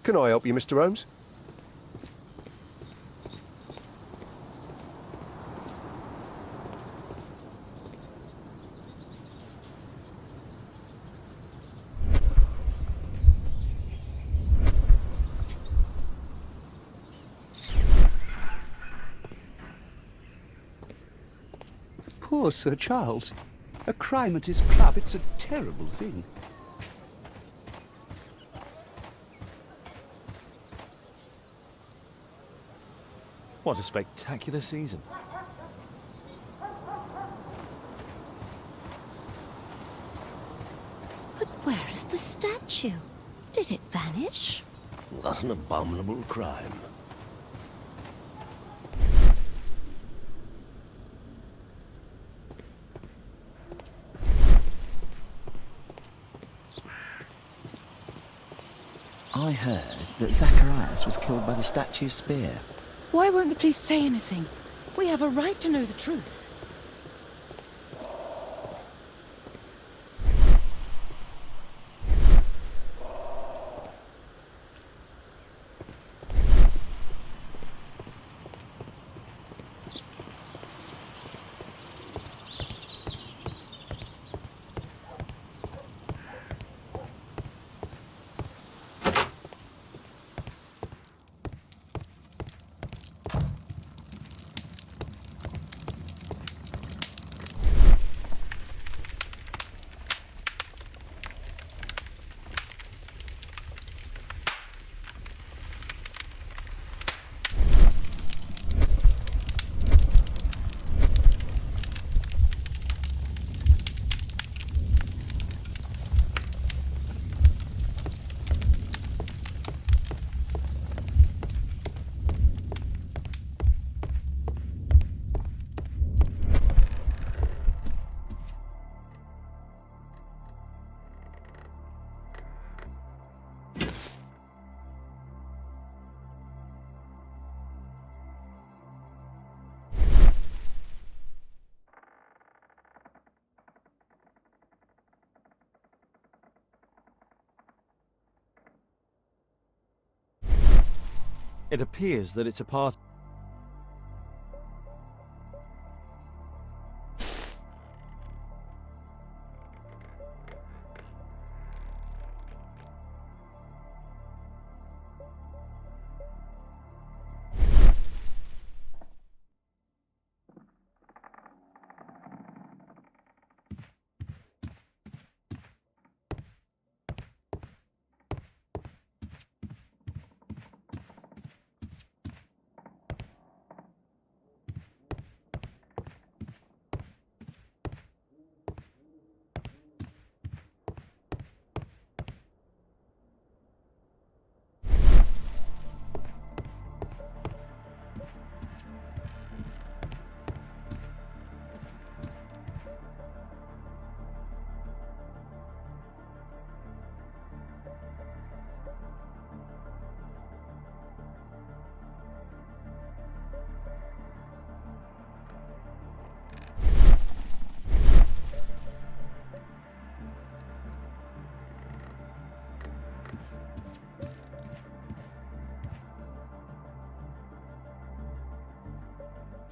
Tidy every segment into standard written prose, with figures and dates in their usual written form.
Can I help you, Mr. Holmes? Poor Sir Charles. A crime at his club, it's a terrible thing. What a spectacular season. But where is the statue? Did it vanish? What an abominable crime. I heard that Zacharias was killed by the statue's spear. Why won't the police say anything? We have a right to know the truth. It appears that it's a part.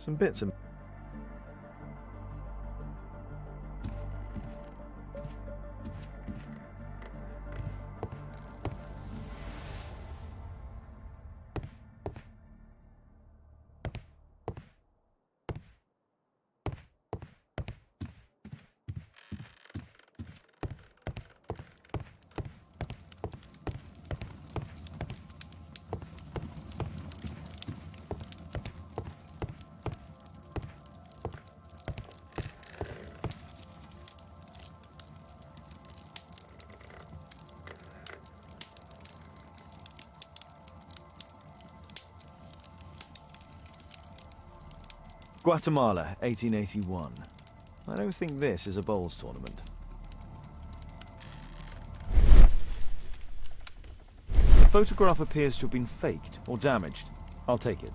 Some bits of. Guatemala, 1881. I don't think this is a bowls tournament. The photograph appears to have been faked or damaged. I'll take it.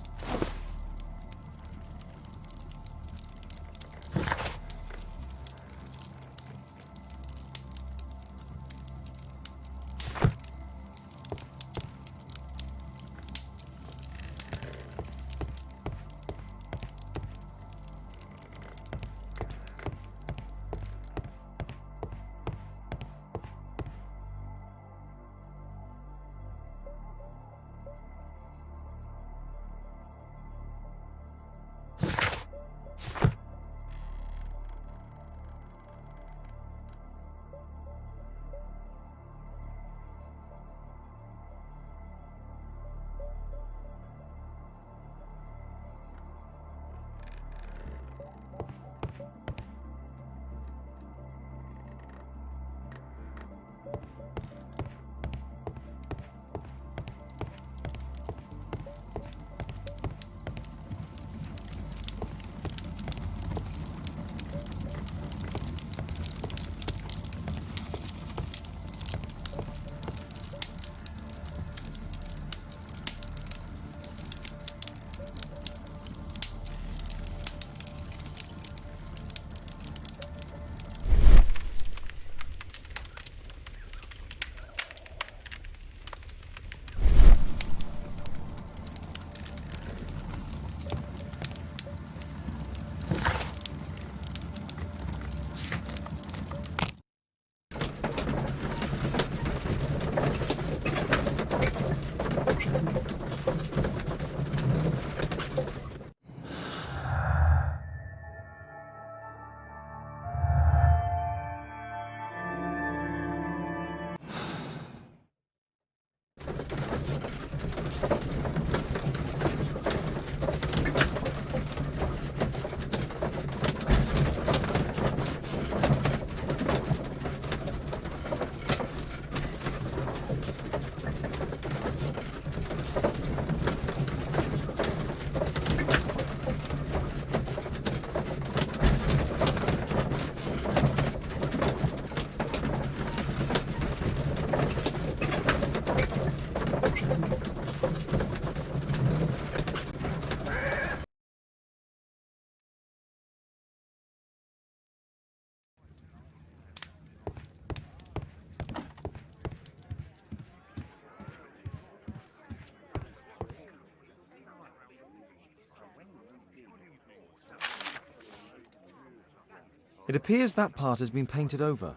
It appears that part has been painted over.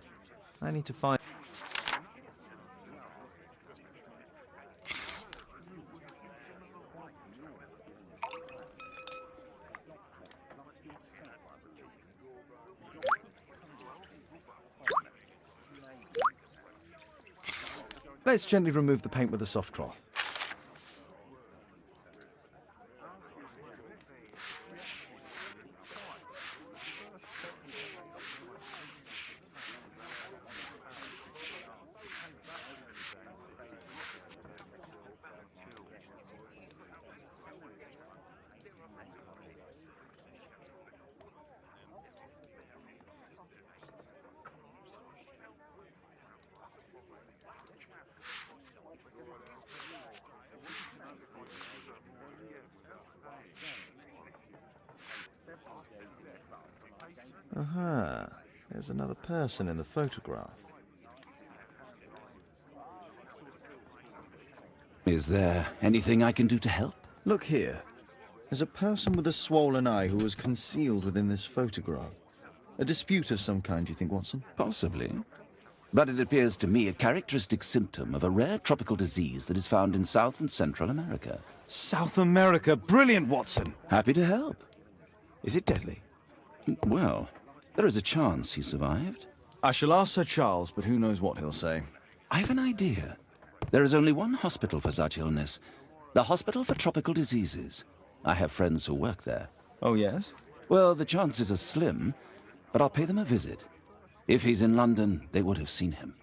I need to find... Let's gently remove the paint with a soft cloth. Aha, there's another person in the photograph. Is there anything I can do to help? Look here. There's a person with a swollen eye who was concealed within this photograph. A dispute of some kind, do you think, Watson? Possibly. But it appears to me a characteristic symptom of a rare tropical disease that is found in South and Central America. South America! Brilliant, Watson! Happy to help. Is it deadly? Well, there is a chance he survived. I shall ask Sir Charles, but who knows what he'll say. I have an idea. There is only one hospital for such illness. The Hospital for Tropical Diseases. I have friends who work there. Oh, yes? Well, the chances are slim, but I'll pay them a visit. If he's in London, they would have seen him.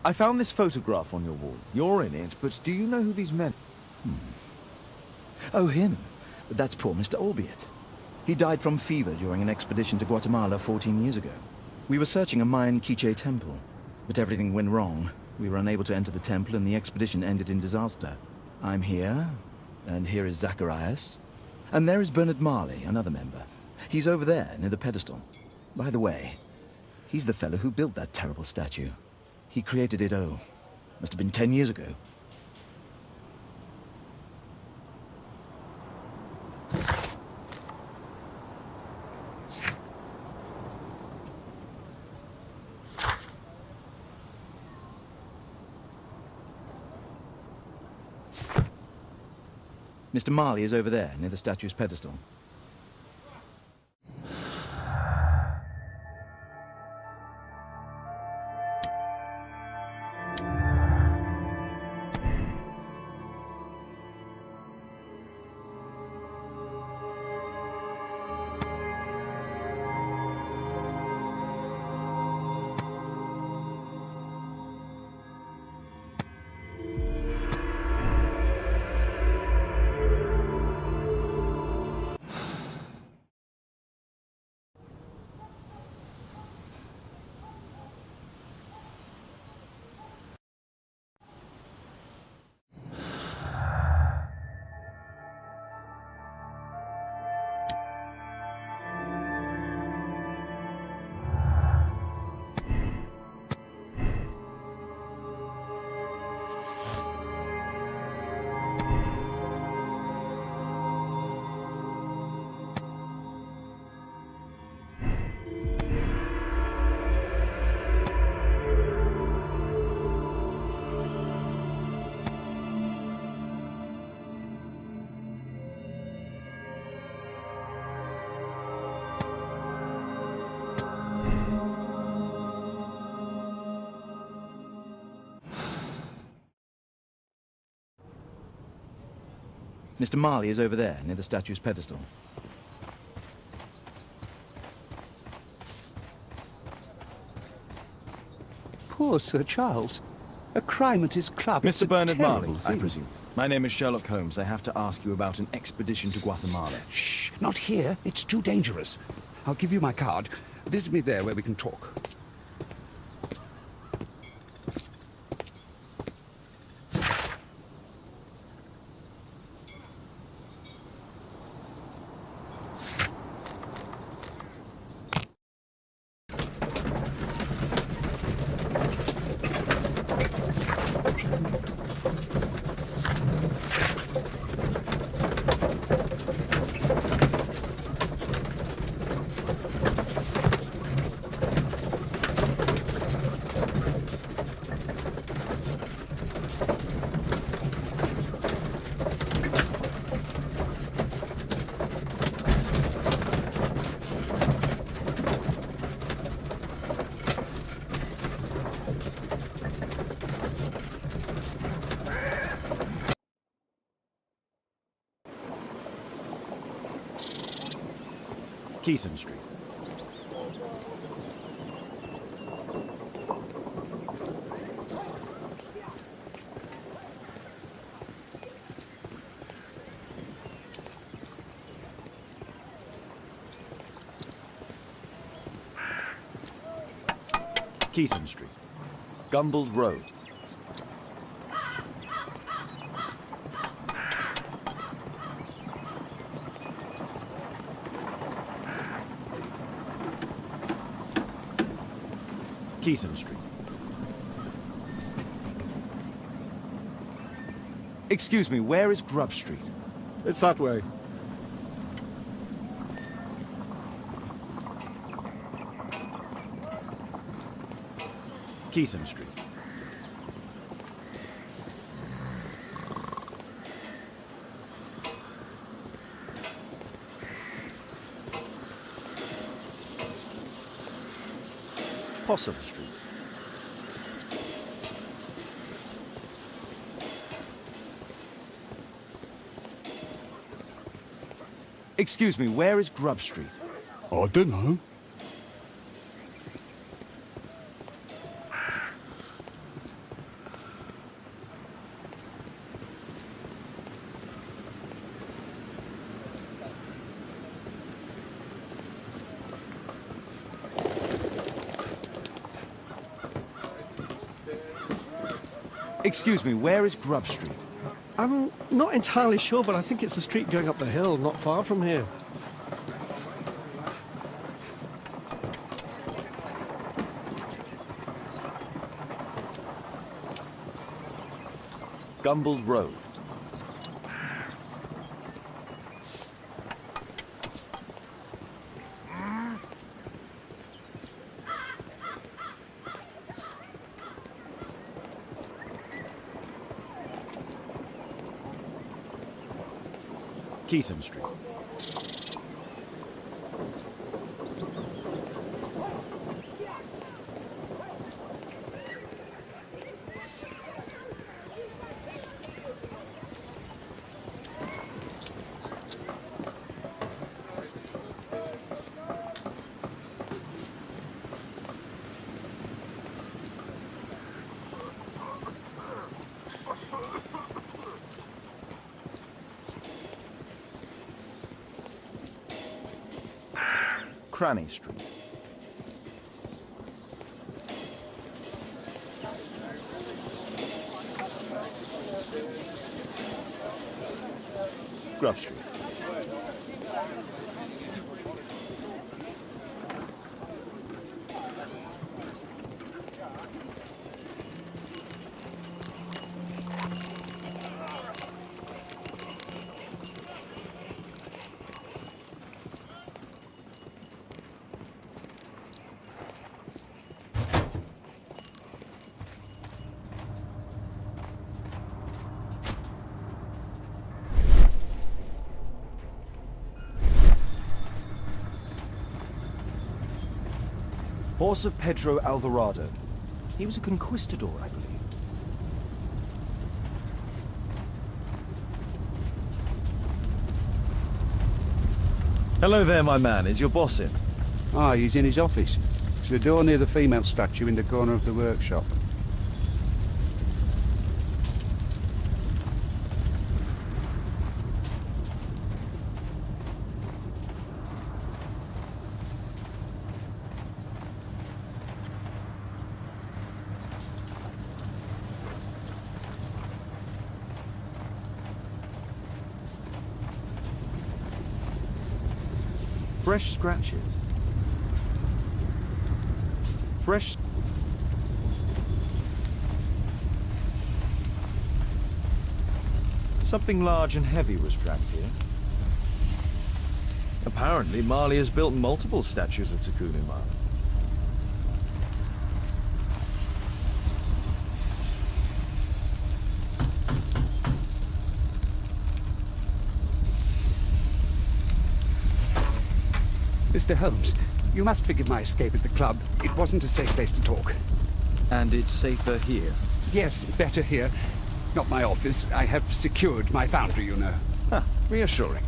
I found this photograph on your wall. You're in it, but do you know who these men... Oh, him. That's poor Mr. Albiot. He died from fever during an expedition to Guatemala 14 years ago. We were searching a Mayan Quiche temple, but everything went wrong. We were unable to enter the temple and the expedition ended in disaster. I'm here, and here is Zacharias. And there is Bernard Marley, another member. He's over there, near the pedestal. By the way, he's the fellow who built that terrible statue. He created it, must have been 10 years ago. Mr. Marley is over there, near the statue's pedestal. Mr. Marley is over there, near the statue's pedestal. Poor Sir Charles. A crime at his club. It's a Mr. Bernard terrible Marley, I thing. presume. My name is Sherlock Holmes. I have to ask you about an expedition to Guatemala. Shh, not here. It's too dangerous. I'll give you my card. Visit me there where we can talk. Keaton Street. Keaton Street. Gumballs Road. Keaton Street. Excuse me, where is Grub Street? It's that way. Keaton Street. Possum Street. Excuse me, where is Grub Street? I don't know. Excuse me, where is Grub Street? I'm not entirely sure, but I think it's the street going up the hill, not far from here. Gumballs Road. Keaton Street. Cranny Street. Grub Street. Horse of Pedro Alvarado. He was a conquistador, I believe. Hello there, my man. Is your boss in? Ah, he's in his office. It's the door near the female statue in the corner of the workshop. Fresh scratches. Fresh... Something large and heavy was tracked here. Apparently, Marley has built multiple statues of Takunu-man. Mr. Holmes, you must forgive my escape at the club. It wasn't a safe place to talk. And it's safer here. Yes, better here. Not my office. I have secured my foundry, you know. Ah, reassuring.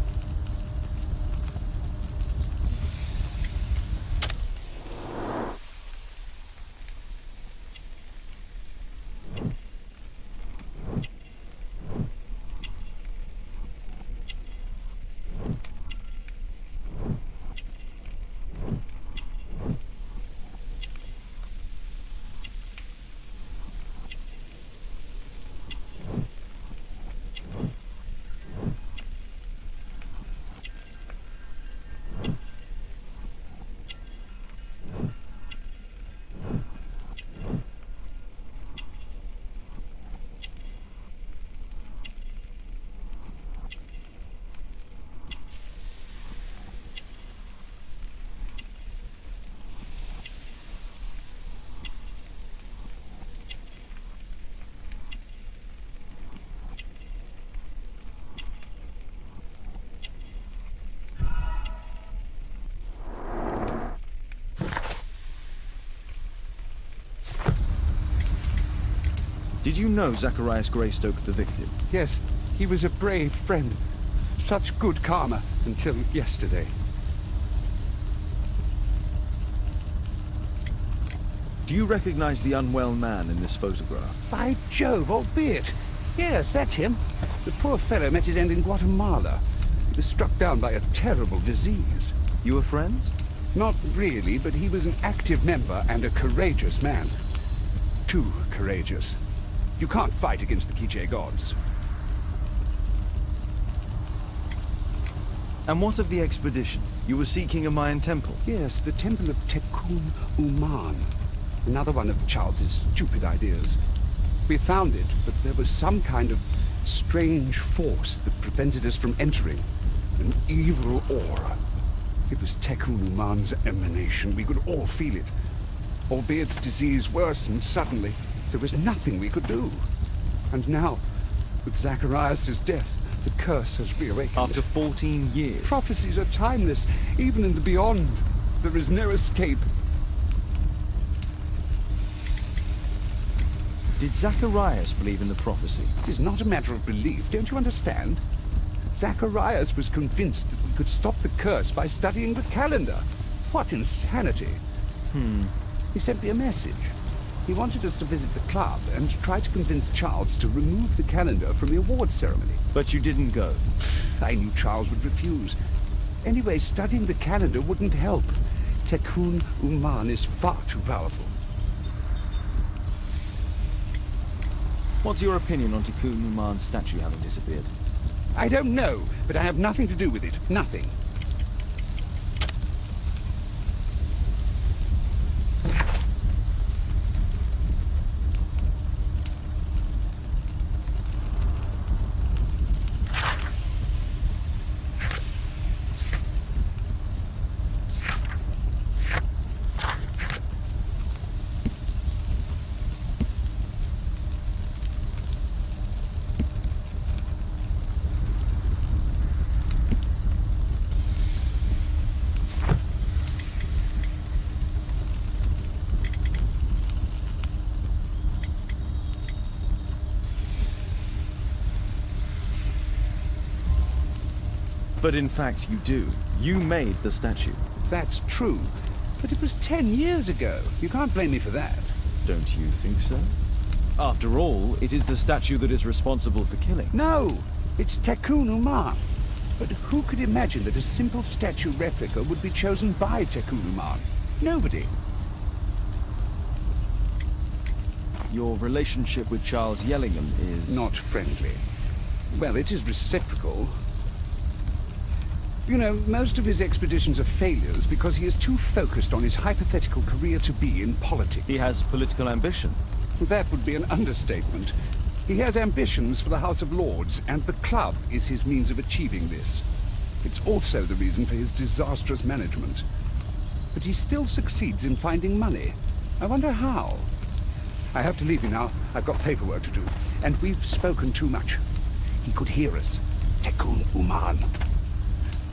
Did you know Zacharias Greystoke, the victim? Yes, he was a brave friend. Such good karma until yesterday. Do you recognize the unwell man in this photograph? By Jove, albeit. Yes, that's him. The poor fellow met his end in Guatemala. He was struck down by a terrible disease. You were friends? Not really, but he was an active member and a courageous man. Too courageous. You can't fight against the Quiche gods. And what of the expedition? You were seeking a Mayan temple? Yes, the temple of Tecún-Umán. Another one of Charles's stupid ideas. We found it, but there was some kind of strange force that prevented us from entering. An evil aura. It was Tecún-Umán's emanation. We could all feel it. Albeit its disease worsened suddenly, there was nothing we could do. And now, with Zacharias' death, the curse has reawakened. After 14 years? Prophecies are timeless, even in the beyond. There is no escape. Did Zacharias believe in the prophecy? It is not a matter of belief, don't you understand? Zacharias was convinced that we could stop the curse by studying the calendar. What insanity! He sent me a message. He wanted us to visit the club and try to convince Charles to remove the calendar from the awards ceremony. But you didn't go? I knew Charles would refuse. Anyway, studying the calendar wouldn't help. Tecún-Umán is far too powerful. What's your opinion on Tecún-Umán's statue having disappeared? I don't know, but I have nothing to do with it. Nothing. But in fact you do. You made the statue. That's true. But it was 10 years ago. You can't blame me for that. Don't you think so? After all, it is the statue that is responsible for killing. No, it's Tekun Uman. But who could imagine that a simple statue replica would be chosen by Tekun Uman? Nobody. Your relationship with Charles Yellingham is... Not friendly. Well, it is reciprocal. You know, most of his expeditions are failures because he is too focused on his hypothetical career to be in politics. He has political ambition. That would be an understatement. He has ambitions for the House of Lords, and the club is his means of achieving this. It's also the reason for his disastrous management. But he still succeeds in finding money. I wonder how. I have to leave you now. I've got paperwork to do. And we've spoken too much. He could hear us. Tekun Uman.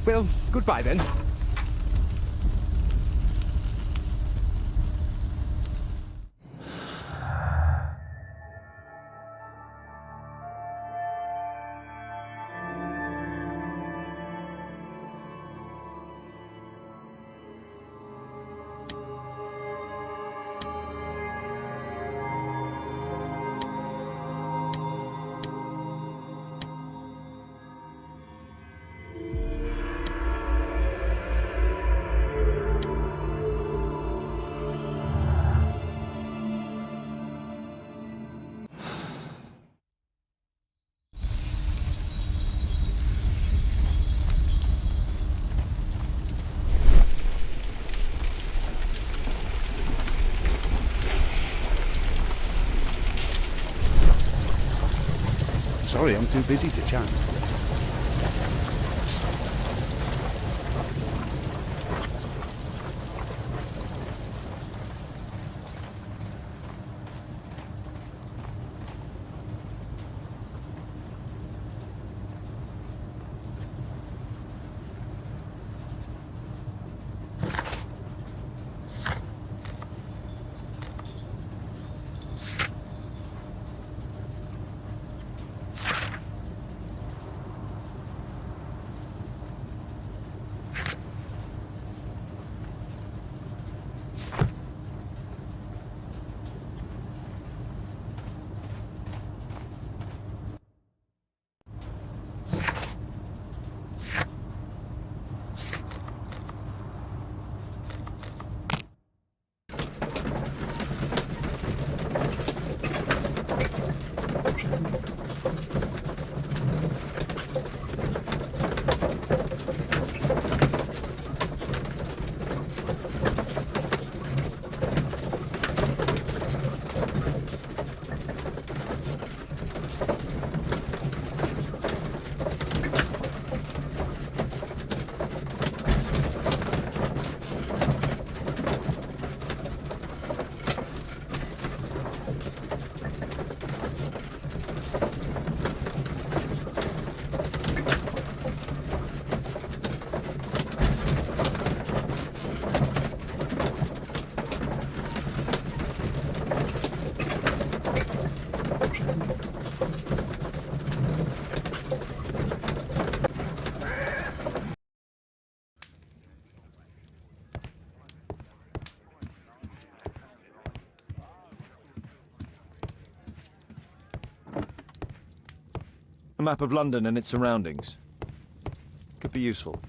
Well, goodbye then. Sorry, I'm too busy to chat. A map of London and its surroundings. Could be useful.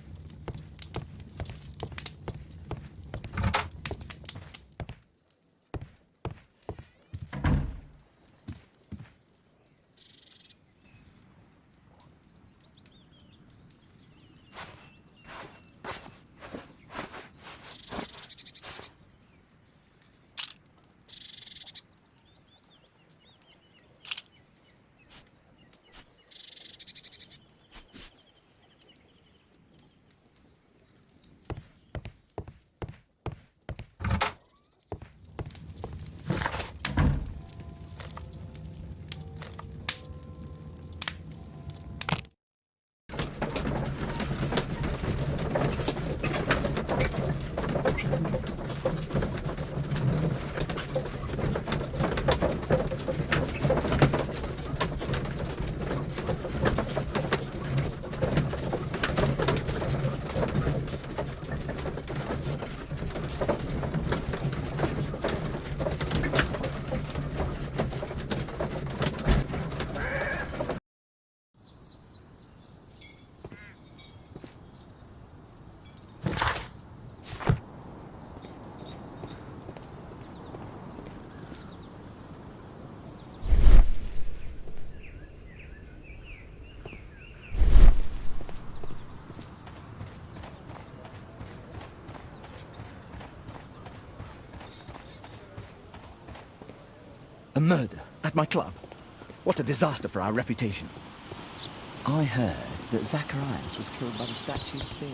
A murder at my club. What a disaster for our reputation. I heard that Zacharias was killed by the statue's spear.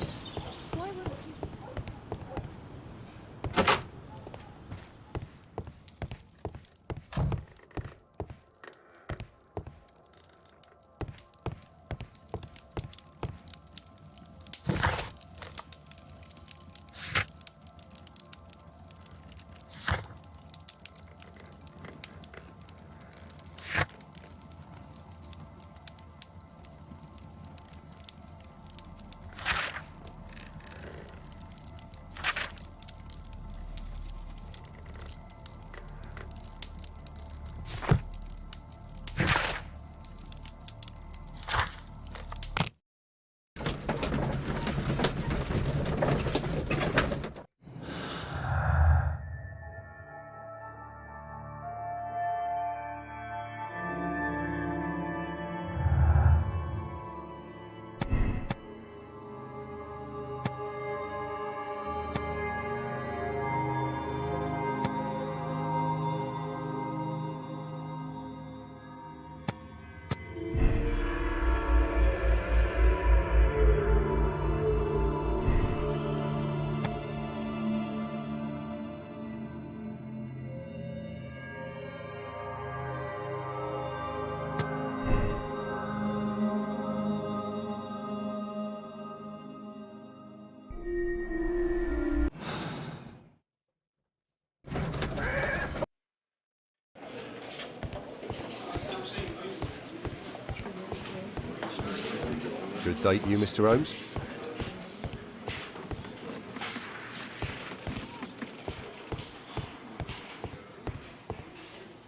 Good date, you, Mr. Holmes?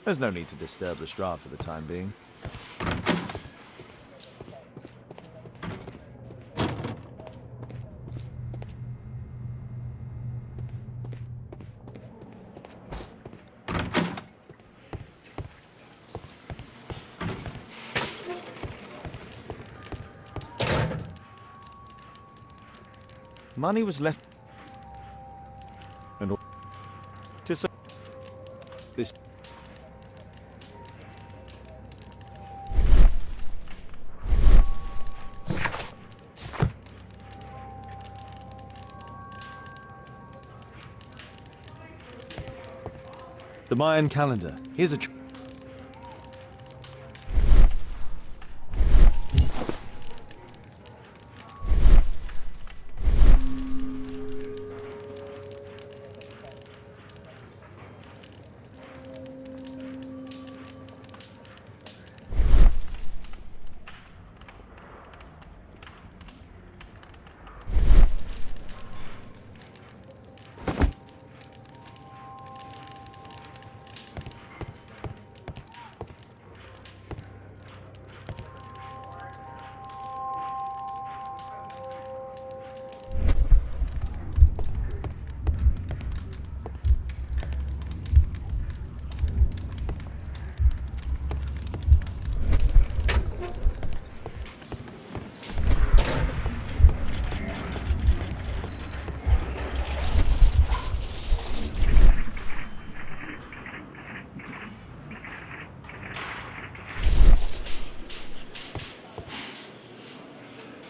There's no need to disturb Lestrade for the time being. Money was left, and to say this. The Mayan calendar. Here's a.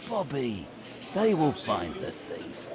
Bobby, they will find the thief.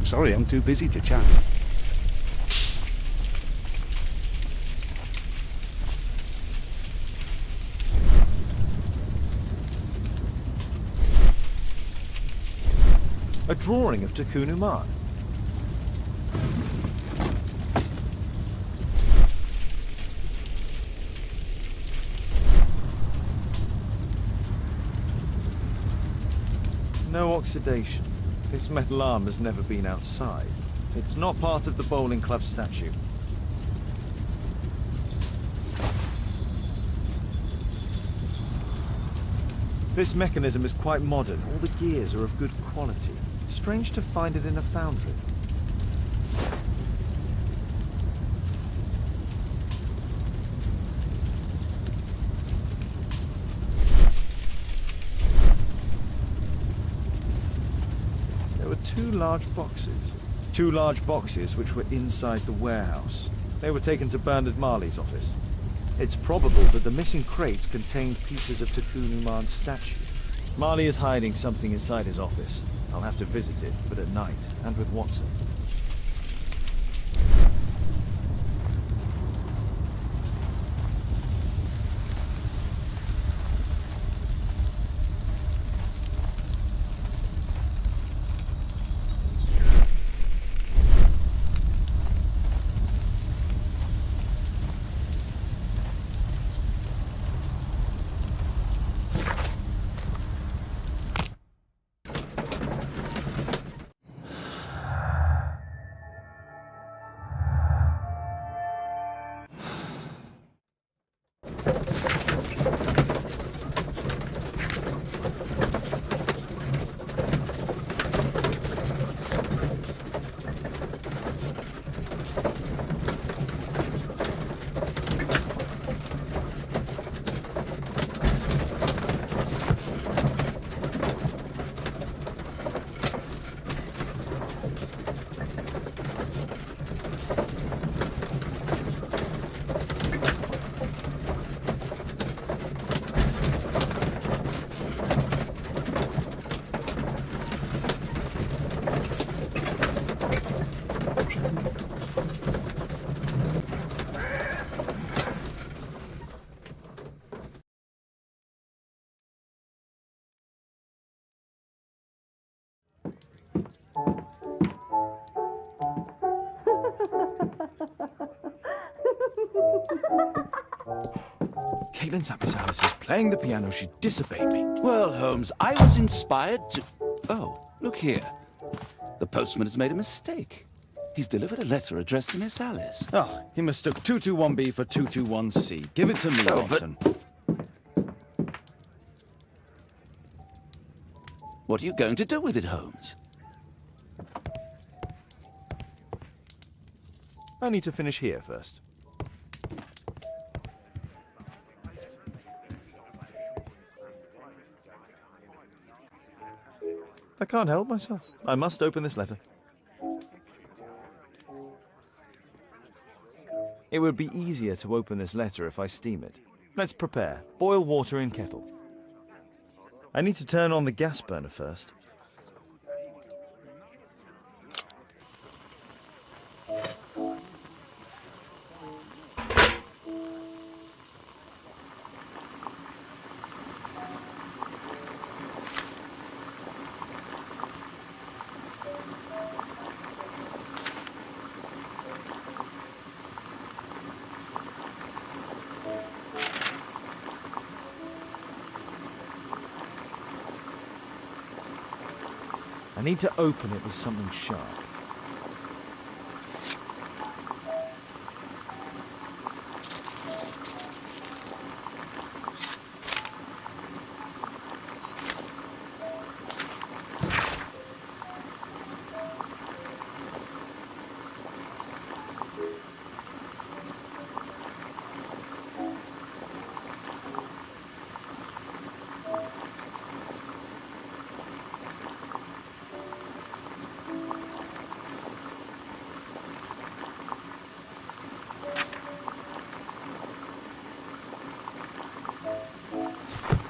Sorry, I'm too busy to chat. A drawing of d'Unman. No oxidation. This metal arm has never been outside. It's not part of the bowling club statue. This mechanism is quite modern. All the gears are of good quality. Strange to find it in a foundry. There were two large boxes which were inside the warehouse. They were taken to Bernard Marley's office. It's probable that the missing crates contained pieces of d'Unman's statue. Marley is hiding something inside his office. I'll have to visit it, but at night, and with Watson. Caitlin's at Miss Alice's playing the piano. She disobeyed me. Well, Holmes, I was inspired to... Oh, look here. The postman has made a mistake. He's delivered a letter addressed to Miss Alice. Oh, he mistook 221B for 221C. Give it to me, Watson. What are you going to do with it, Holmes? I need to finish here first. I can't help myself. I must open this letter. It would be easier to open this letter if I steam it. Let's prepare. Boil water in kettle. I need to turn on the gas burner first. I need to open it with something sharp.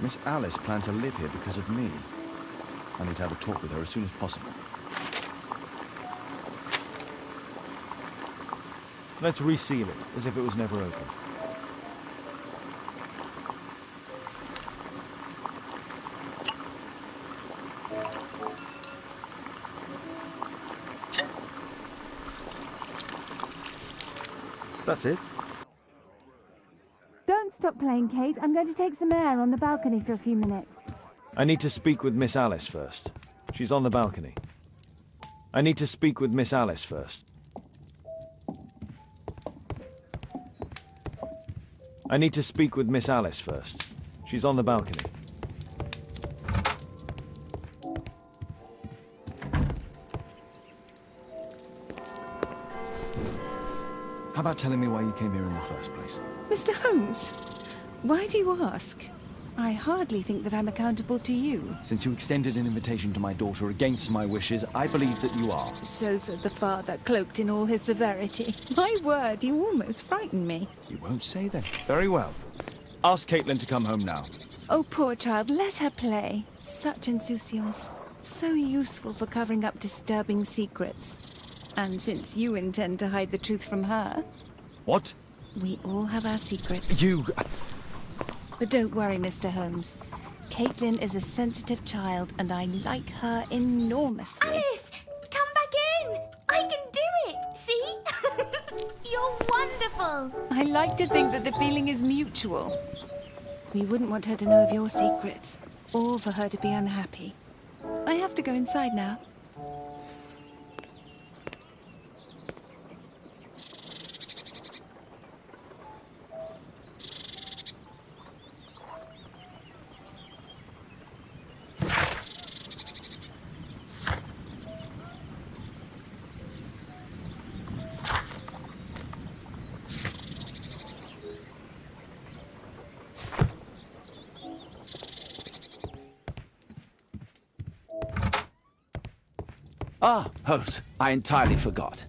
Miss Alice planned to live here because of me. I need to have a talk with her as soon as possible. Let's reseal it, as if it was never opened. That's it. Don't stop playing, Kate. I'm going to take some air on the balcony for a few minutes. I need to speak with Miss Alice first. She's on the balcony. I need to speak with Miss Alice first. I need to speak with Miss Alice first. She's on the balcony. How about telling me why you came here in the first place? Mr. Holmes, why do you ask? I hardly think that I'm accountable to you. Since you extended an invitation to my daughter against my wishes, I believe that you are. So said the father, cloaked in all his severity. My word, you almost frightened me. You won't say that. Very well. Ask Caitlin to come home now. Oh, poor child, let her play. Such insouciance. So useful for covering up disturbing secrets. And since you intend to hide the truth from her... What? We all have our secrets. You... But don't worry, Mr. Holmes. Caitlin is a sensitive child, and I like her enormously. Alice! Come back in! I can do it! See? You're wonderful! I like to think that the feeling is mutual. We wouldn't want her to know of your secrets, or for her to be unhappy. I have to go inside now. Ah, Holmes, I entirely forgot.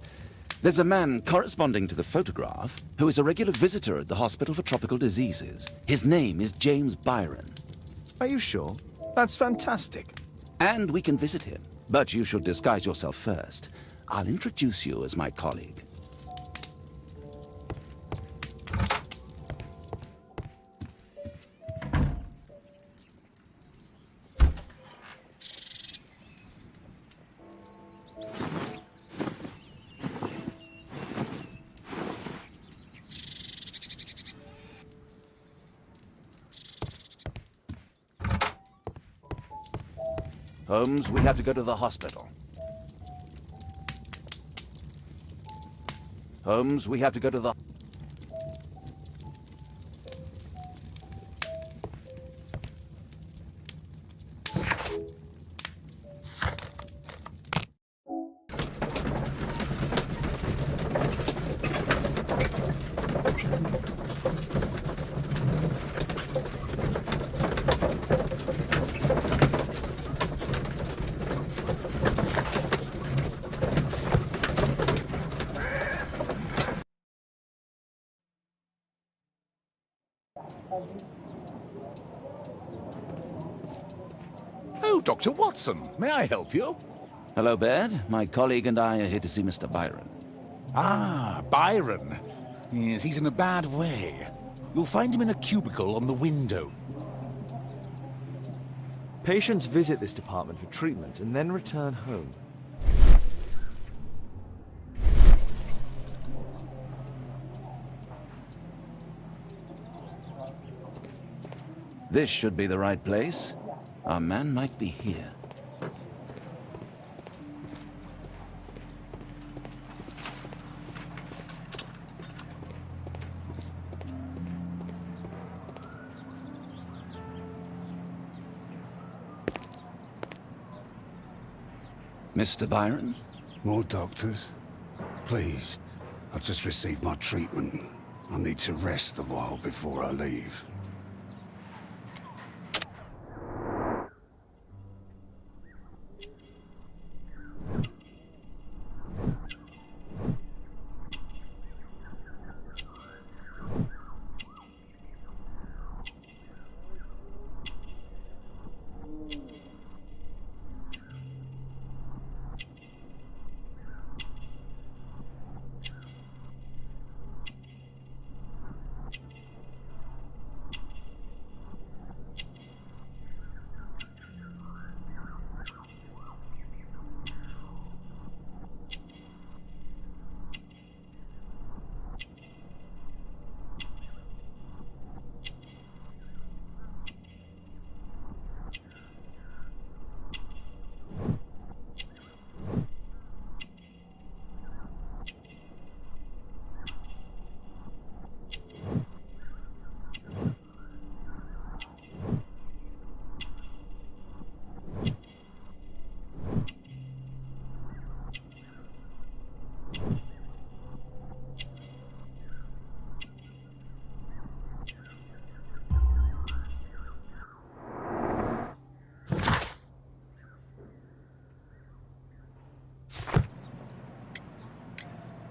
There's a man corresponding to the photograph who is a regular visitor at the Hospital for Tropical Diseases. His name is James Byron. Are you sure? That's fantastic. And we can visit him, but you should disguise yourself first. I'll introduce you as my colleague. Holmes, we have to go to the hospital. Holmes, we have to go to the... Oh, Dr. Watson, may I help you? Hello, Baird. My colleague and I are here to see Mr. Byron. Ah, Byron. Yes, he's in a bad way. You'll find him in a cubicle on the window. Patients visit this department for treatment and then return home. This should be the right place. Our man might be here. Mr. Byron? More doctors? Please. I've just received my treatment. I need to rest a while before I leave.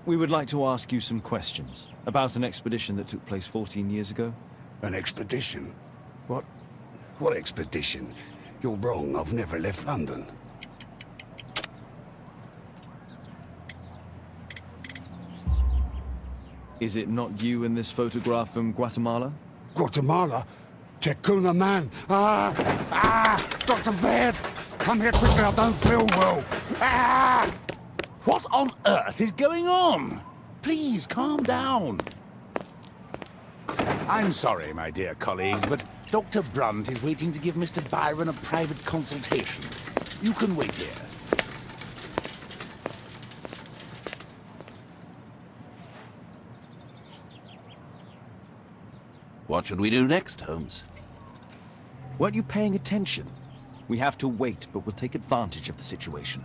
We would like to ask you some questions about an expedition that took place 14 years ago. An expedition? What expedition? You're wrong, I've never left London. Is it not you in this photograph from Guatemala? Guatemala? Checuna, man! Dr. Baird! Come here quickly, I don't feel well! What on earth is going on? Please, calm down. I'm sorry, my dear colleagues, but Dr. Brunt is waiting to give Mr. Byron a private consultation. You can wait here. What should we do next, Holmes? Weren't you paying attention? We have to wait, but we'll take advantage of the situation.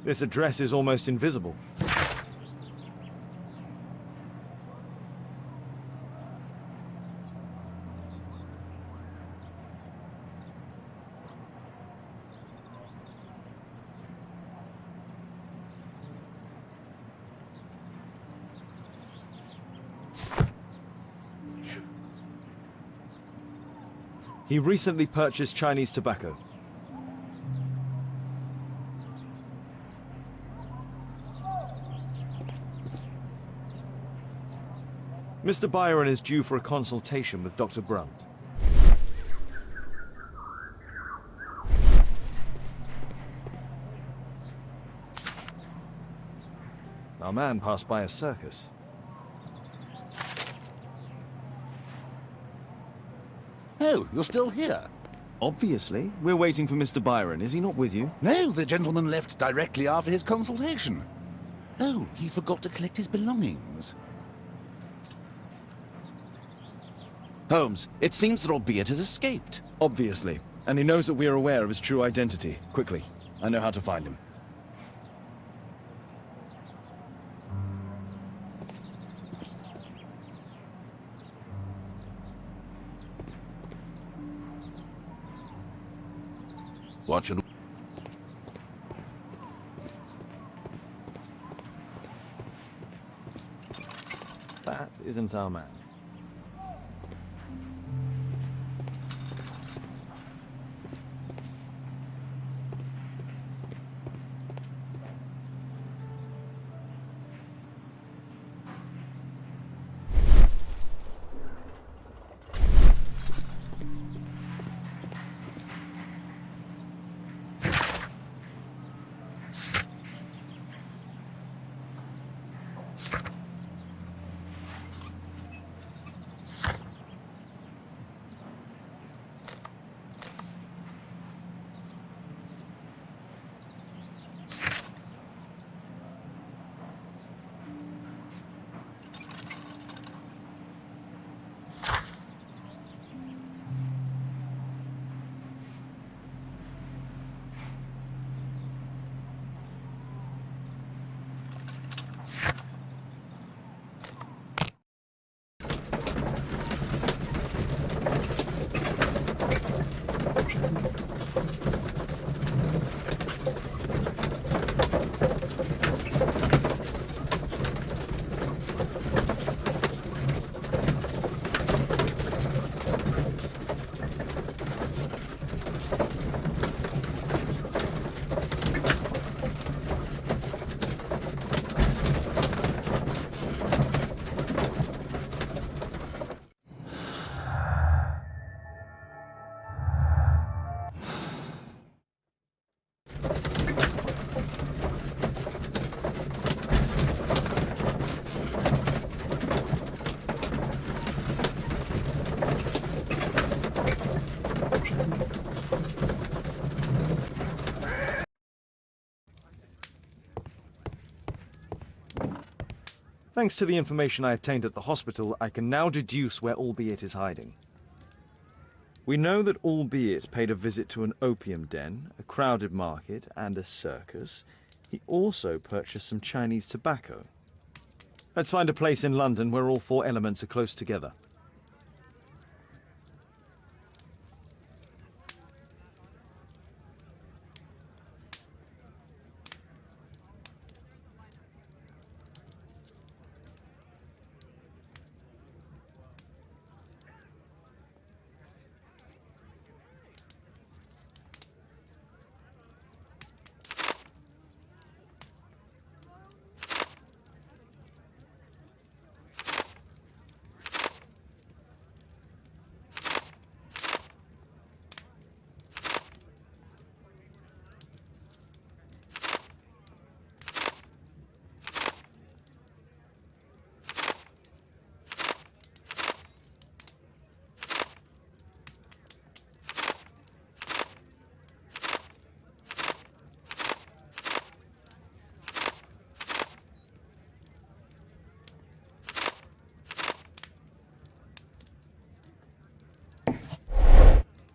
This address is almost invisible. He recently purchased Chinese tobacco. Mr. Byron is due for a consultation with Dr. Brunt. Our man passed by a circus. Oh, you're still here? Obviously. We're waiting for Mr. Byron. Is he not with you? No, the gentleman left directly after his consultation. Oh, he forgot to collect his belongings. Holmes, it seems that Albeit has escaped. Obviously. And he knows that we are aware of his true identity. Quickly. I know how to find him. What should we... That isn't our man. Thanks to the information I obtained at the hospital, I can now deduce where Albeit is hiding. We know that Albeit paid a visit to an opium den, a crowded market, and a circus. He also purchased some Chinese tobacco. Let's find a place in London where all four elements are close together.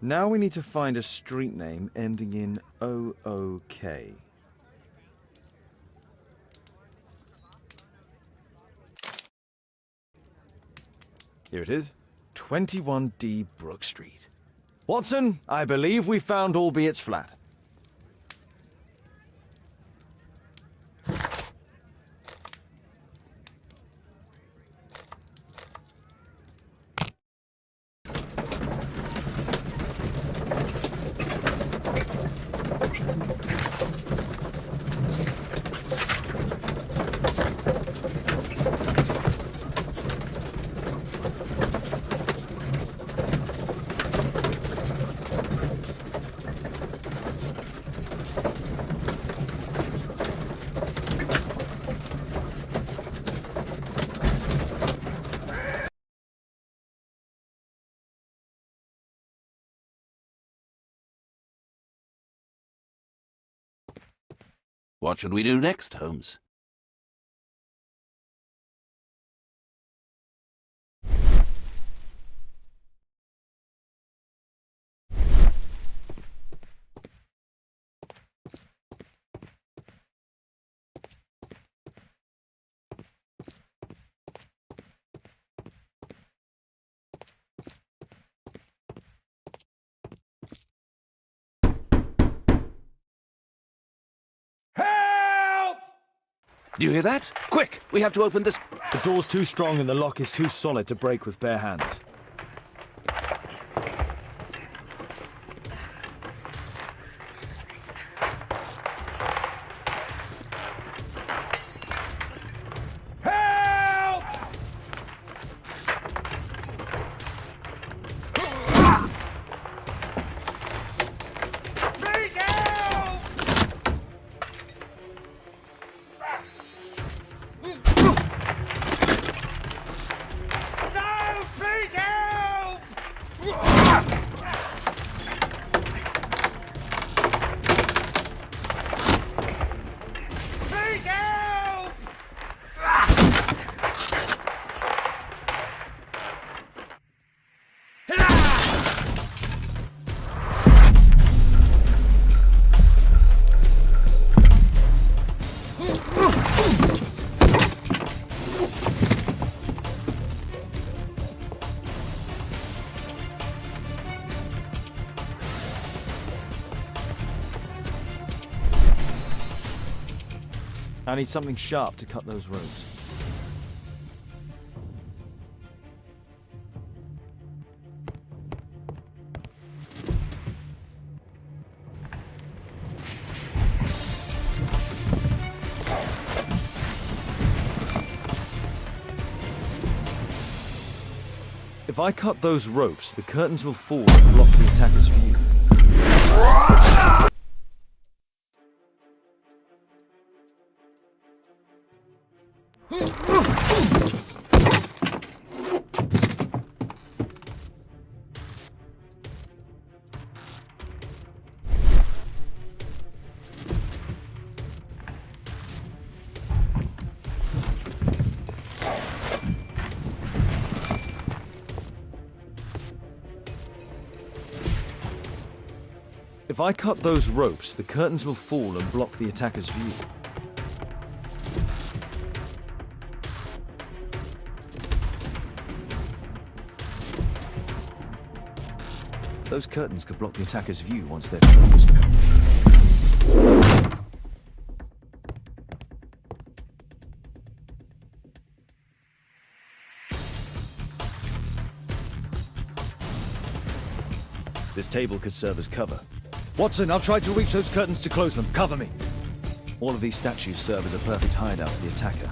Now we need to find a street name ending in OOK. Here it is. 21D Brook Street. Watson, I believe we found Albiet's flat. What should we do next, Holmes? Do you hear that? Quick! We have to open this. The door's too strong and the lock is too solid to break with bare hands. I need something sharp to cut those ropes. If I cut those ropes, the curtains will fall and block the attacker's view. If I cut those ropes, the curtains will fall and block the attacker's view. Those curtains could block the attacker's view once they're closed. This table could serve as cover. Watson, I'll try to reach those curtains to close them. Cover me. All of these statues serve as a perfect hideout for the attacker.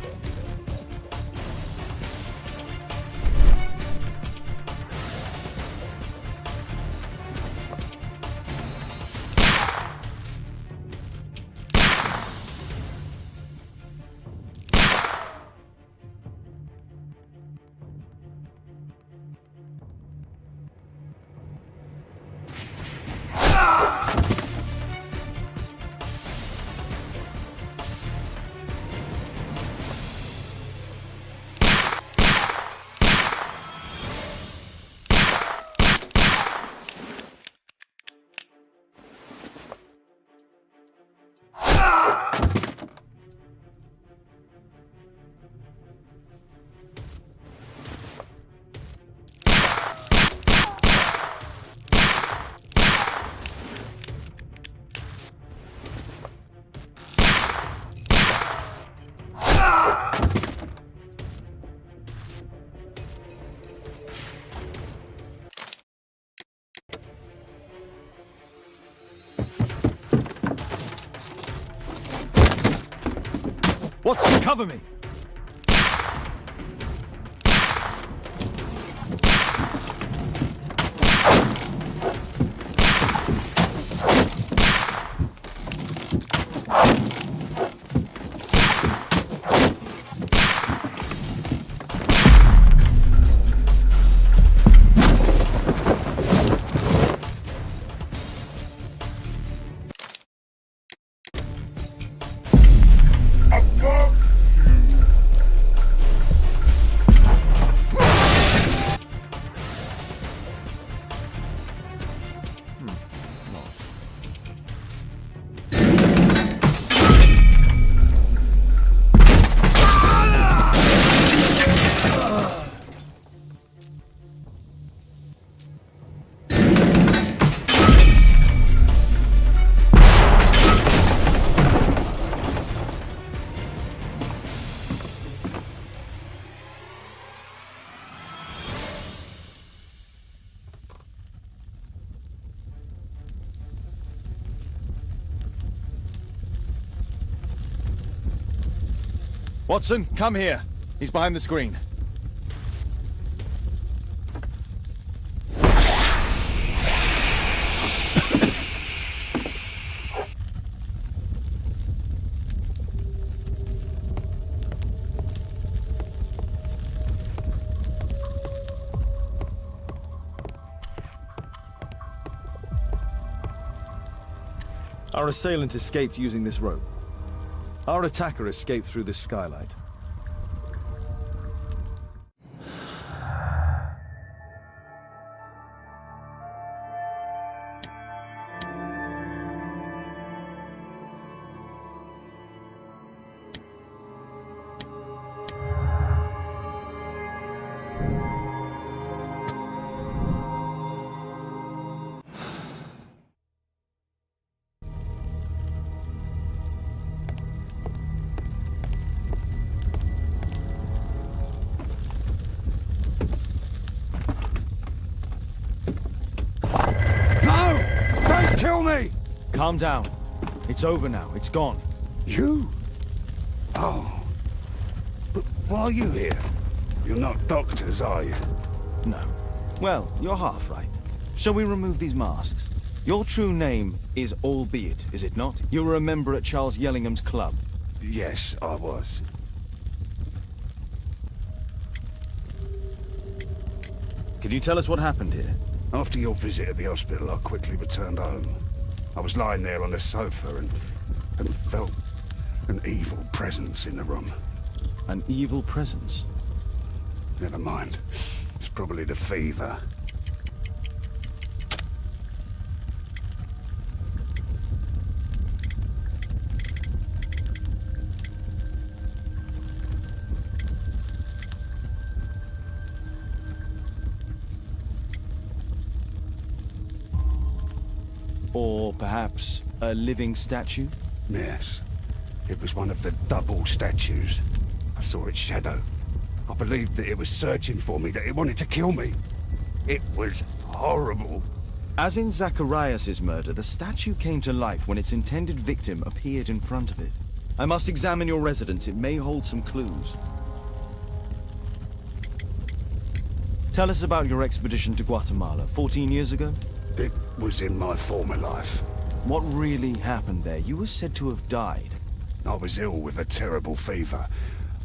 Watson, cover me! Watson, come here. He's behind the screen. Our assailant escaped using this rope. Our attacker escaped through this skylight. Kill me! Calm down. It's over now. It's gone. You? Oh. But why are you here? You're not doctors, are you? No. Well, you're half right. Shall we remove these masks? Your true name is Albeit, is it not? You were a member at Charles Yellingham's club. Yes, I was. Can you tell us what happened here? After your visit at the hospital, I quickly returned home. I was lying there on the sofa and felt an evil presence in the room. An evil presence? Never mind. It's probably the fever. Or perhaps a living statue? Yes. It was one of the double statues. I saw its shadow. I believed that it was searching for me, that it wanted to kill me. It was horrible. As in Zacharias' murder, the statue came to life when its intended victim appeared in front of it. I must examine your residence. It may hold some clues. Tell us about your expedition to Guatemala 14 years ago? It was in my former life. What really happened there? You were said to have died. I was ill with a terrible fever.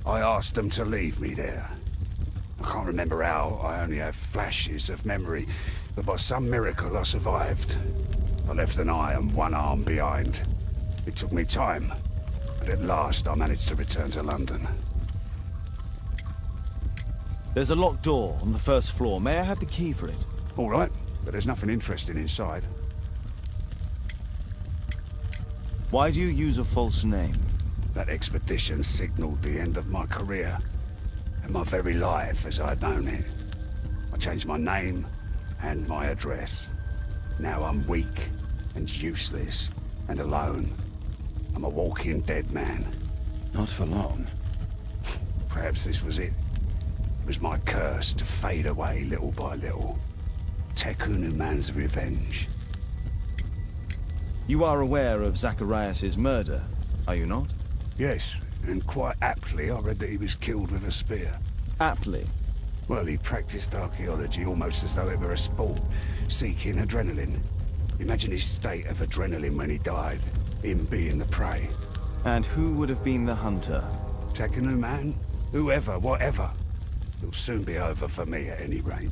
I asked them to leave me there. I can't remember how. I only have flashes of memory. But by some miracle, I survived. I left an eye and one arm behind. It took me time. But at last, I managed to return to London. There's a locked door on the first floor. May I have the key for it? All right, but there's nothing interesting inside. Why do you use a false name? That expedition signaled the end of my career, and my very life as I'd known it. I changed my name and my address. Now I'm weak and useless and alone. I'm a walking dead man. Not for long. Perhaps this was it. It was my curse to fade away little by little. Tekunu man's revenge. You are aware of Zacharias' murder, are you not? Yes, and quite aptly I read that he was killed with a spear. Aptly? Well, he practiced archaeology almost as though it were a sport, seeking adrenaline. Imagine his state of adrenaline when he died, him being the prey. And who would have been the hunter? Tekunu man? Whoever, whatever. It'll soon be over for me at any rate.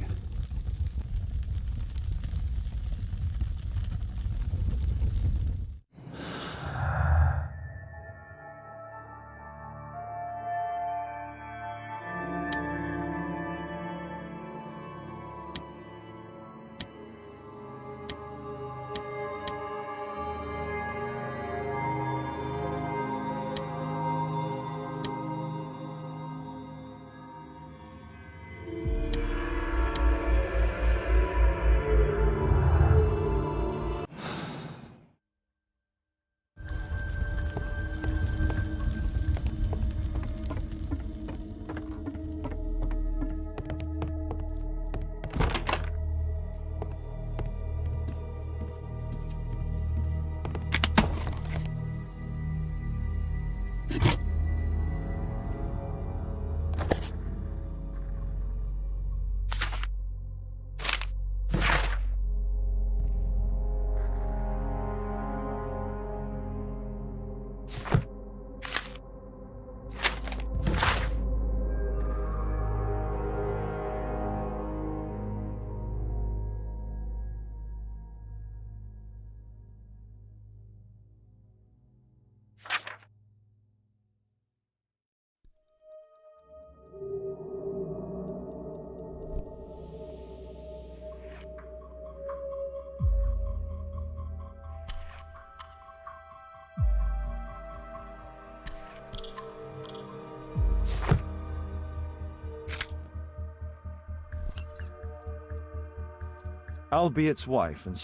Albiet's wife and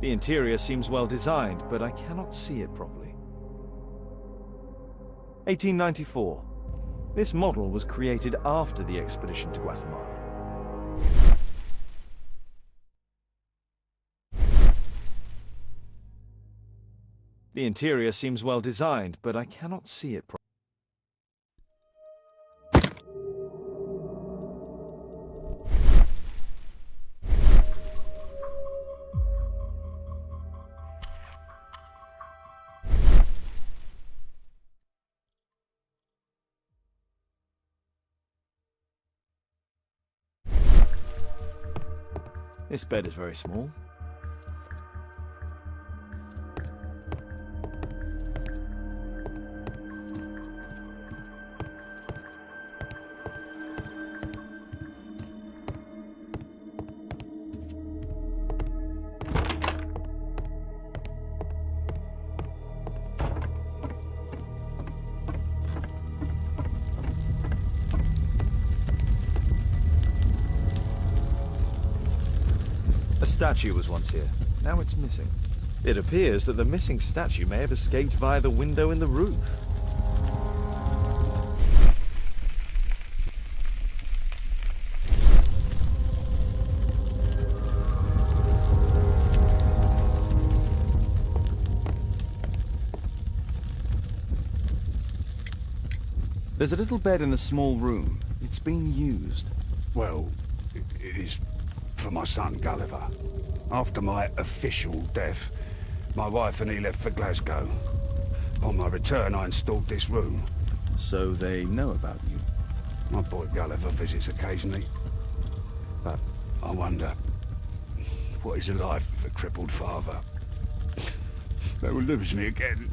the interior seems well designed, but I cannot see it properly. 1894. This model was created after the expedition to Guatemala. The interior seems well designed, but I cannot see it properly. This bed is very small. A statue was once here. Now it's missing. It appears that the missing statue may have escaped via the window in the roof. There's a little bed in a small room. It's been used. Well, it is for my son Gulliver. After my official death, my wife and he left for Glasgow. On my return, I installed this room. So they know about you? My boy Gulliver visits occasionally. But I wonder, what is the life of a crippled father? They will lose me again.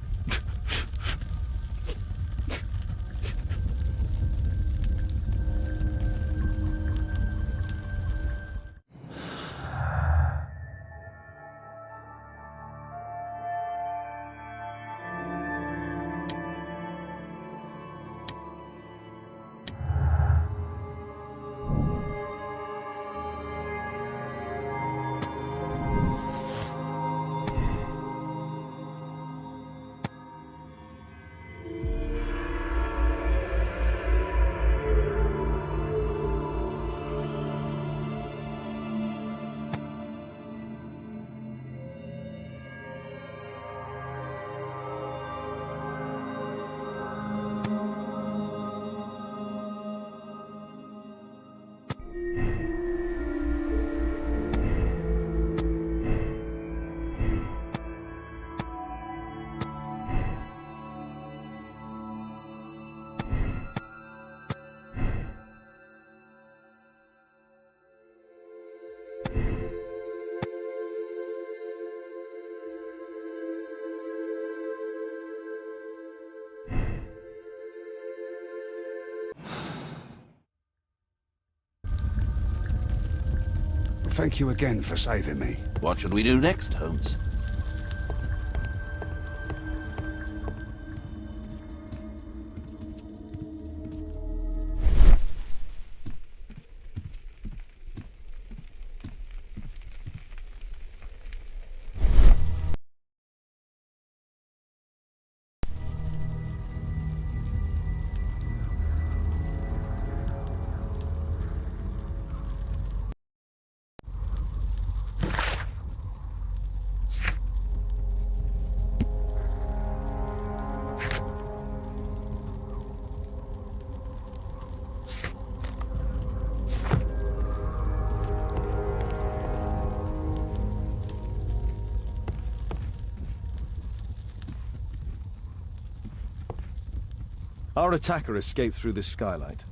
Thank you again for saving me. What should we do next, Holmes? Our attacker escaped through this skylight.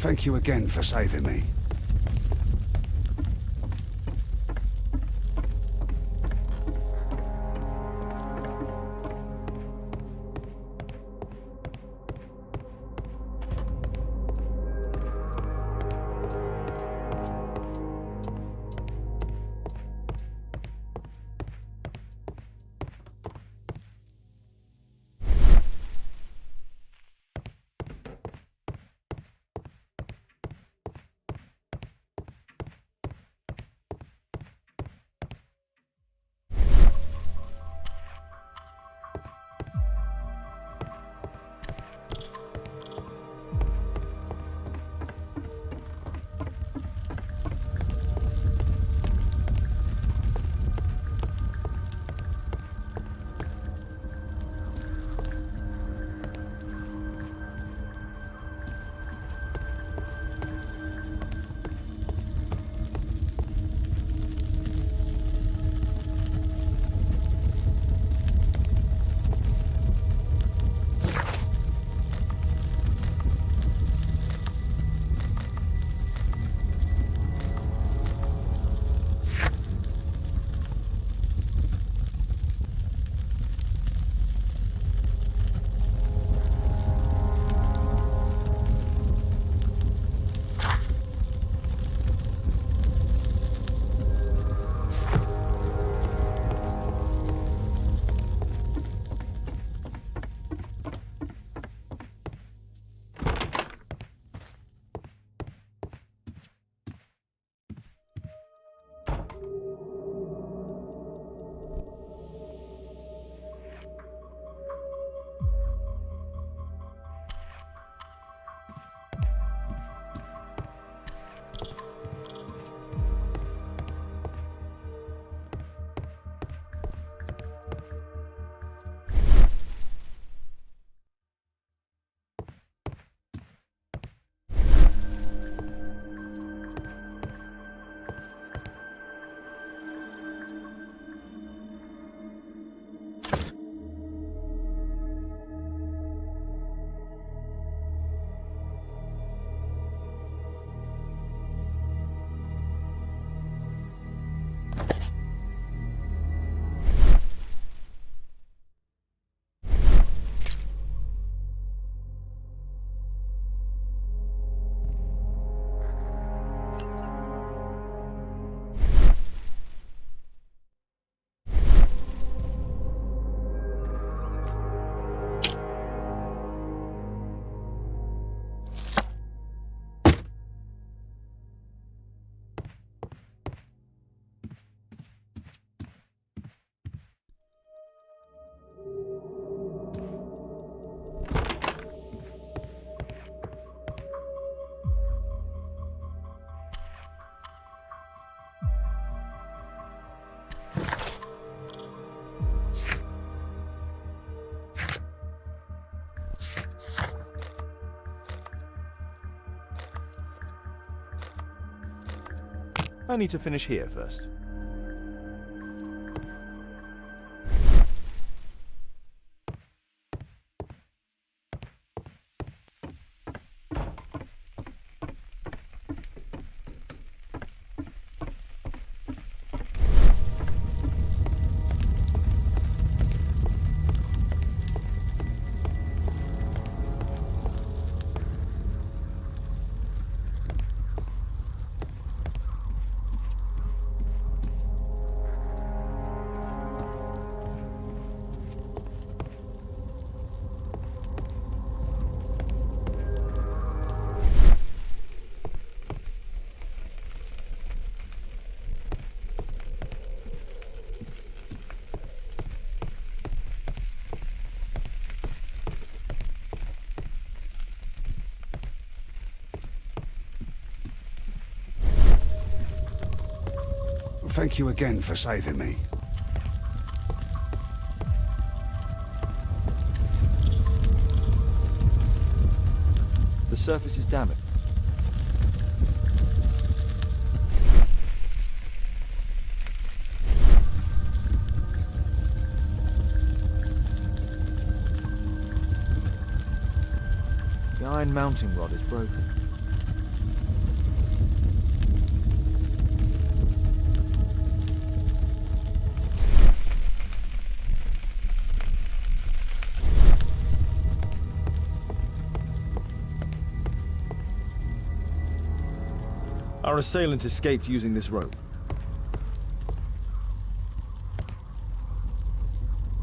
Thank you again for saving me. I need to finish here first. Thank you again for saving me. The surface is damaged. The iron mounting rod is broken. Our assailant escaped using this rope.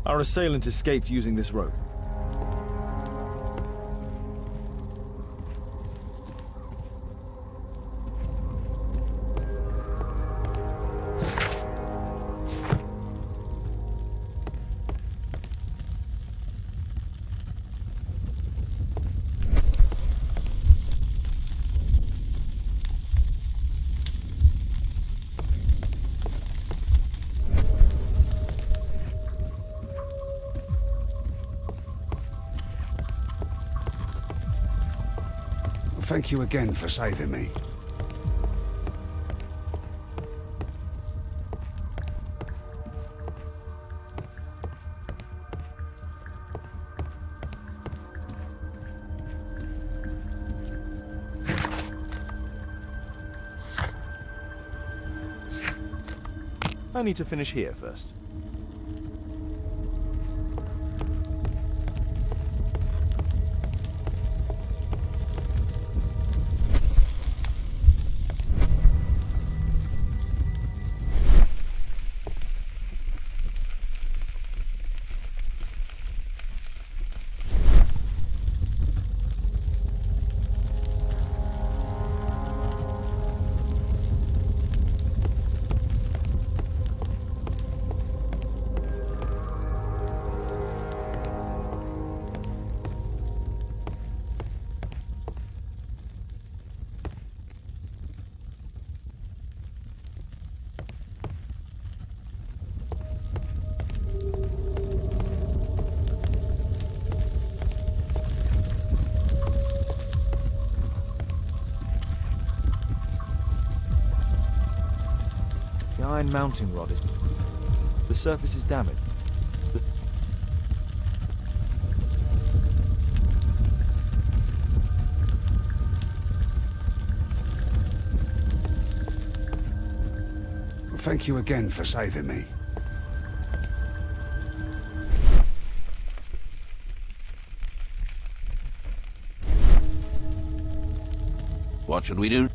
Our assailant escaped using this rope. Thank you again for saving me. I need to finish here first. The iron mounting rod is... The surface is damaged. Thank you again for saving me. What should we do?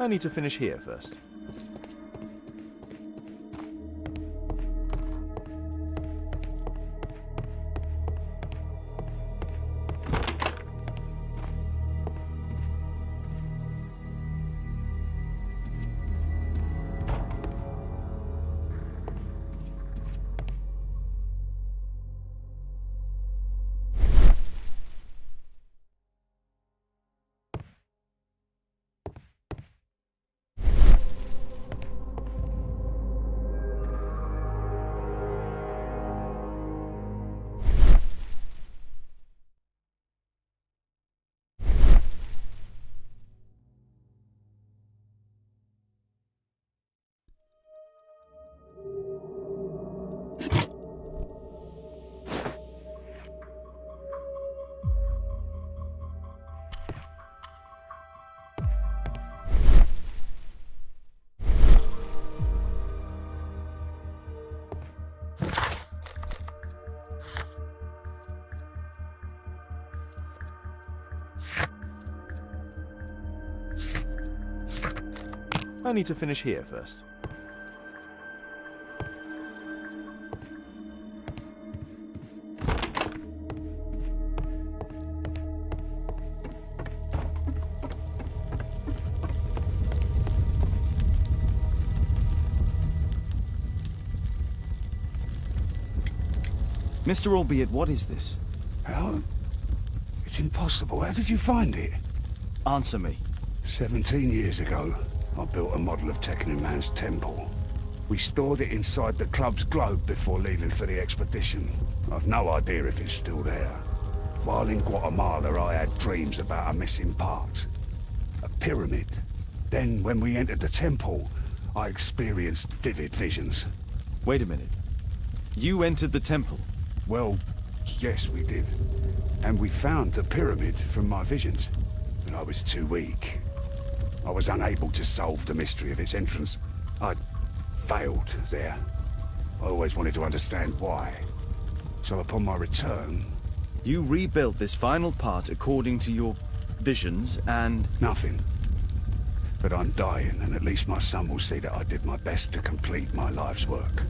I need to finish here first. I need to finish here first. Mr. Albeit, what is this? How? It's impossible. How did you find it? Answer me. 17 years ago, I built a model of Man's temple. We stored it inside the club's globe before leaving for the expedition. I've no idea if it's still there. While in Guatemala, I had dreams about a missing part. A pyramid. Then, when we entered the temple, I experienced vivid visions. Wait a minute. You entered the temple? Well, yes, we did. And we found the pyramid from my visions. But I was too weak. I was unable to solve the mystery of its entrance. I'd failed there. I always wanted to understand why. So upon my return... You rebuilt this final part according to your visions and... Nothing. But I'm dying, and at least my son will see that I did my best to complete my life's work.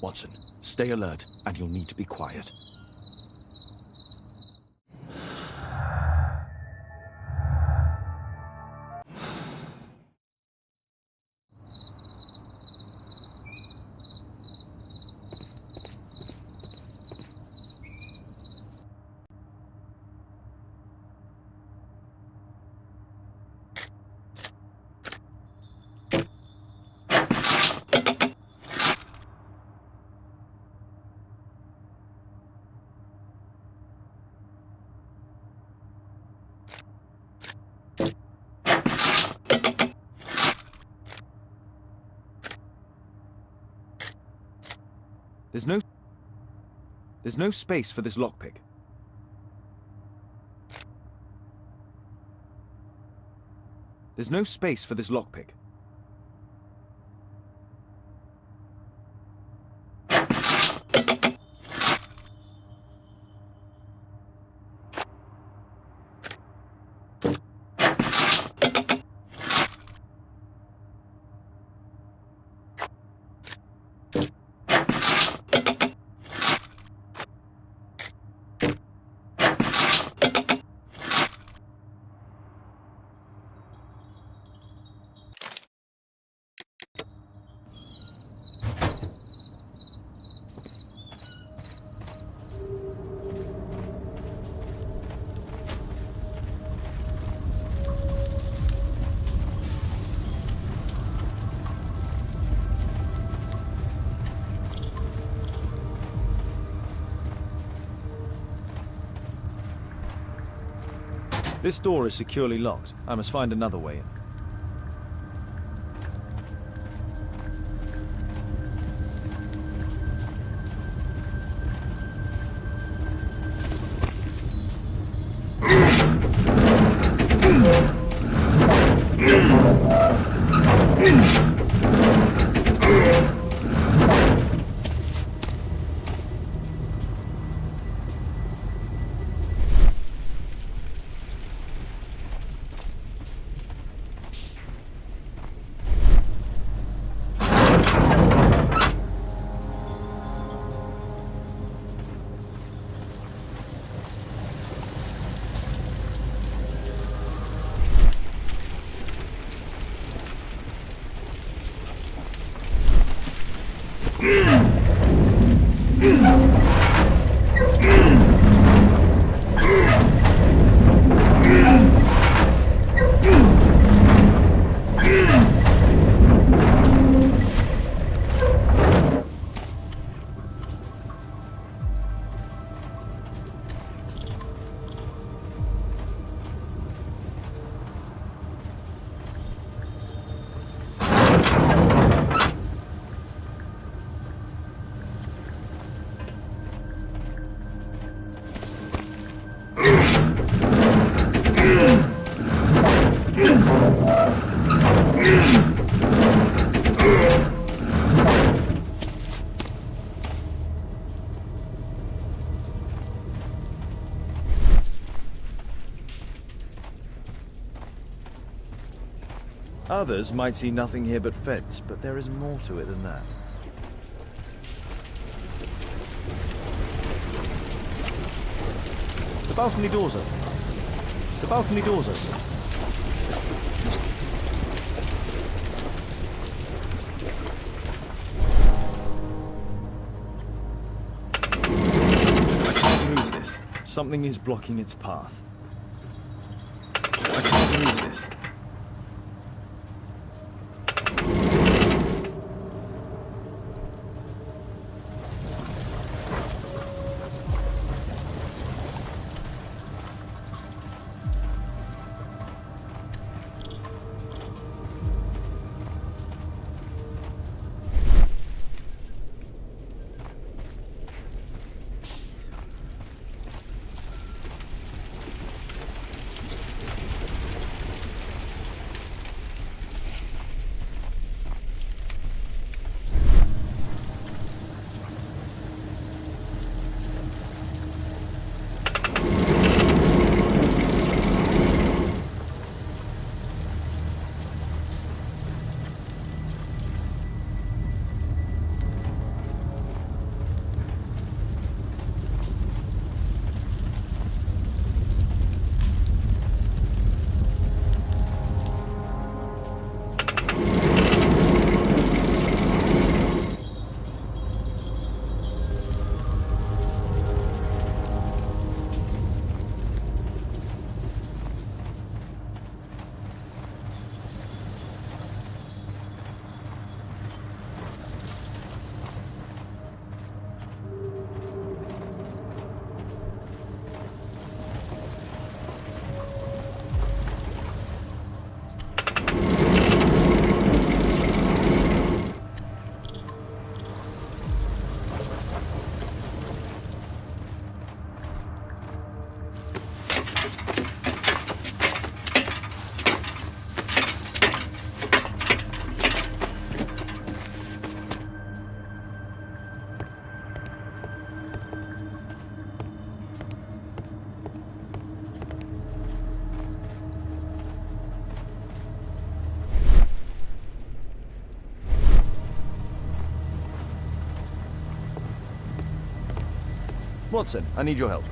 Watson, stay alert, and you'll need to be quiet. There's no space for this lockpick. There's no space for this lockpick. This door is securely locked. I must find another way in. Others might see nothing here but fence, but there is more to it than that. The balcony door's open. The balcony door's open. I can't move this. Something is blocking its path. I can't move this. Watson, I need your help.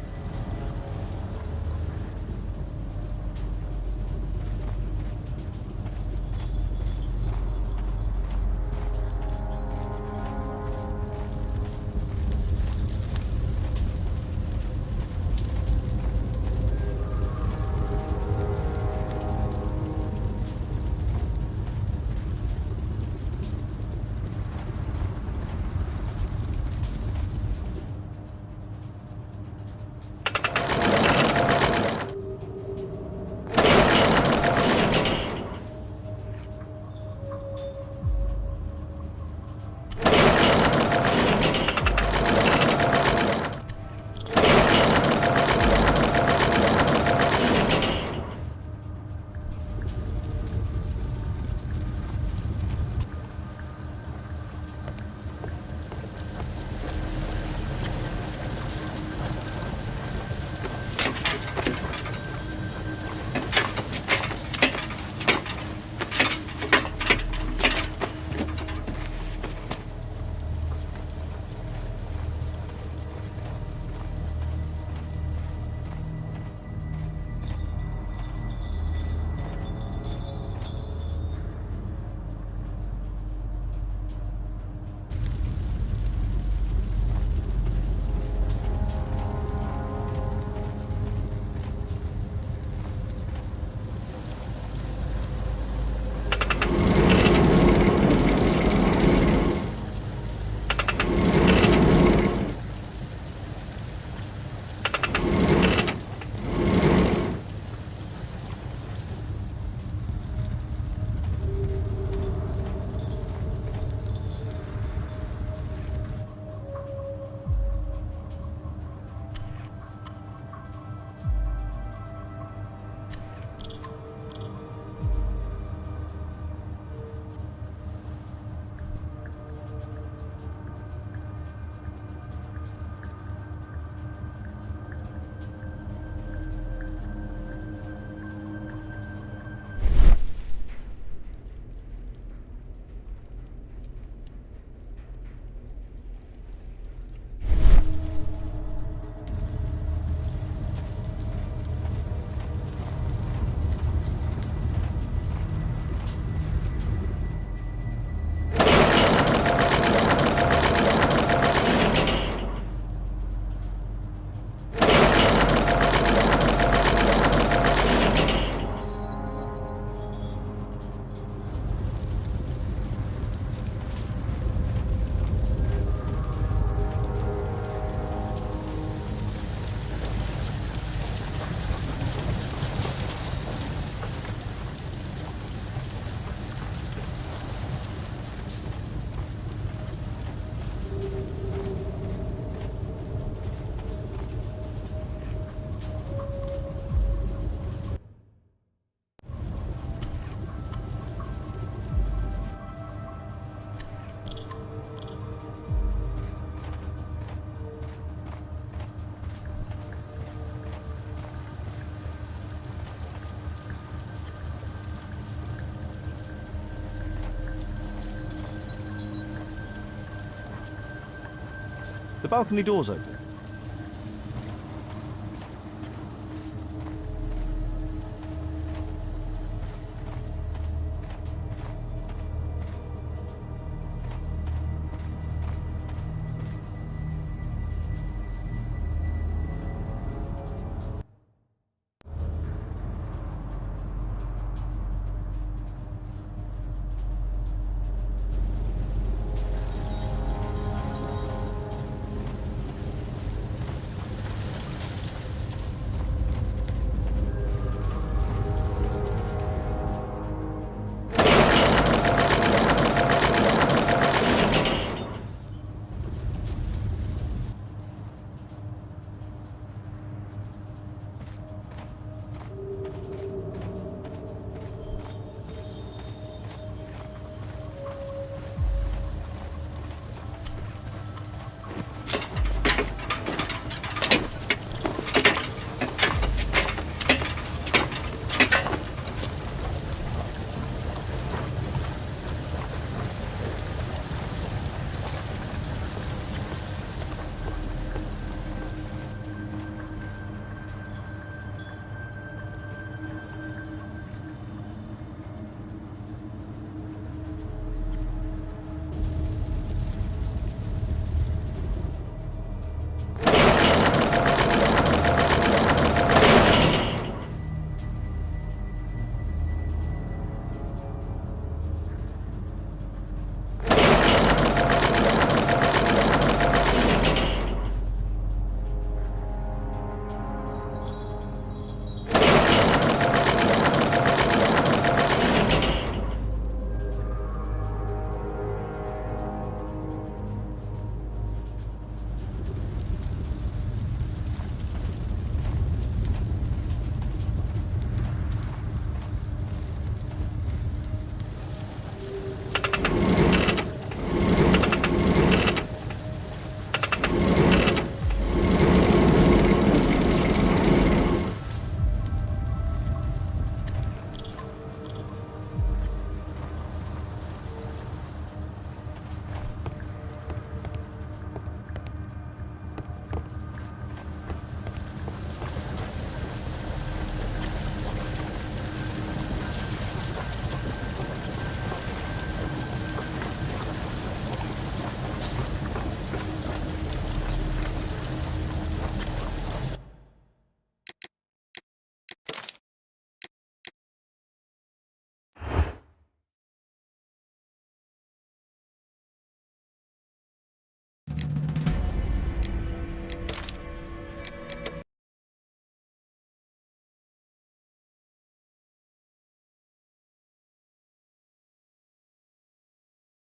The balcony door's open.